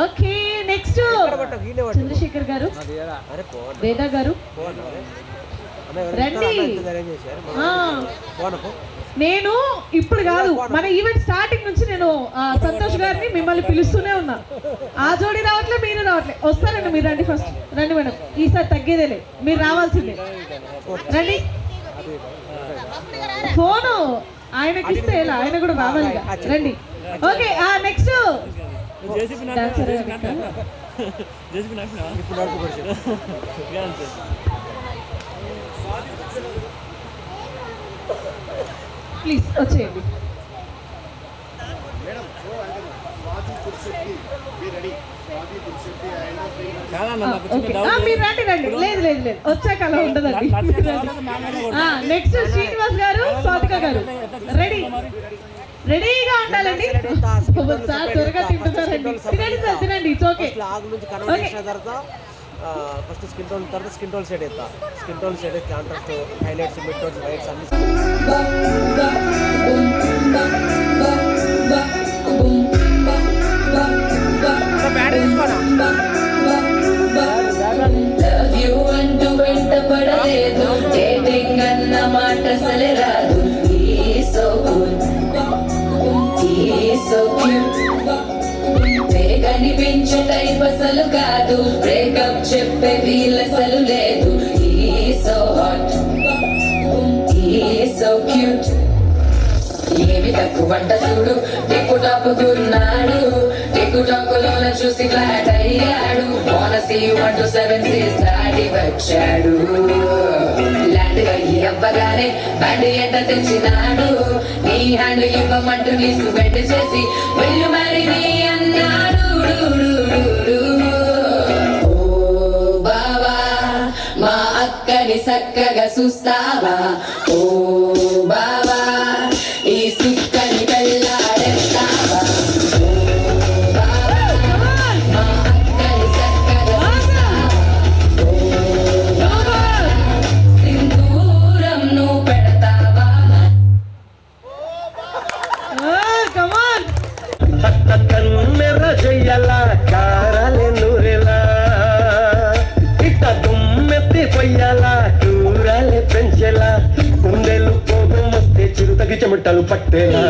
Okay next Chandrasekhar గారు, వేదా గారు రండి. నేను ఇప్పుడు కాదు, మన ఈవెంట్ స్టార్టింగ్ నుంచి నేను సంతోష్ గారిని మిమ్మల్ని పిలుస్తూనే ఉన్నా. ఆ జోడి రావట్లే, మీరు రావట్లే. వస్తారండి మీరు, రండి ఫస్ట్ రండి మేడం. ఈసారి తగ్గేదేలే, మీరు రావాల్సిందే. రండి. ఫోను ఆయనకి ఇస్తే ఎలా, ఆయన కూడా రావాలి. రండి. ఓకే నెక్స్ట్ ప్లీజ్ వచ్చేయండి. మీరు రండి రండి. లేదు లేదు లేదు, వచ్చాక అలా ఉండదండి. నెక్స్ట్ శ్రీనివాస్ గారు, స్వాతిక గారు రెడీ, రెడీగా ఉండాలండి. సార్ త్వరగా తింటున్నారండి. తినండి సార్, తినండి. It's okay. First skin tone, తర్వాత స్కిన్ టోన్ సెట్ అవుతా. స్కిన్ టోన్ సెట్ అయితే contrast, highlights, mid tones, whites అన్ని కనిపించే టైప్ అసలు కాదు, బ్రేకప్ చెప్పే వీల్ అసలు లేదు. సో హాట్, సో క్యూట్, ఏమి తక్కువ వంట చూడు. టిక్కు టాపుకున్నాడు, టిక్కు టాకులోన చూసి ఫ్లాట్ అయ్యాడు. బోనసీ 1 to 7 6 దాటి వచ్చాడు. ల్యాండ్ అయ్యి అవ్వగానే బండి ఎంట తెచ్చినాడు. నీ హ్యాండ్ ఇవ్వమంటూ నీసు బెడ్ చేసి వెళ్ళు మరి నీ అన్నాడు. ఓ బావా, మా అక్కని చక్కగా చూస్తావా? ఓ బావా, ఈ సుక్కని పెళ్ళాడేస్తావా? ఓ బావా, మా అక్కని చక్కగా చూస్తావా? ఓ బావా, సింధూరం నువ్వు పెడతావా? కన్నెర చెయ్యాల కారాలే నూరెలా, ఇట్ట దుమ్మెత్తి పొయ్యాల కూరాలే పెంచెలా, కుండెలు పోగం వస్తే చిరుతకి చెమటలు పట్టేలా.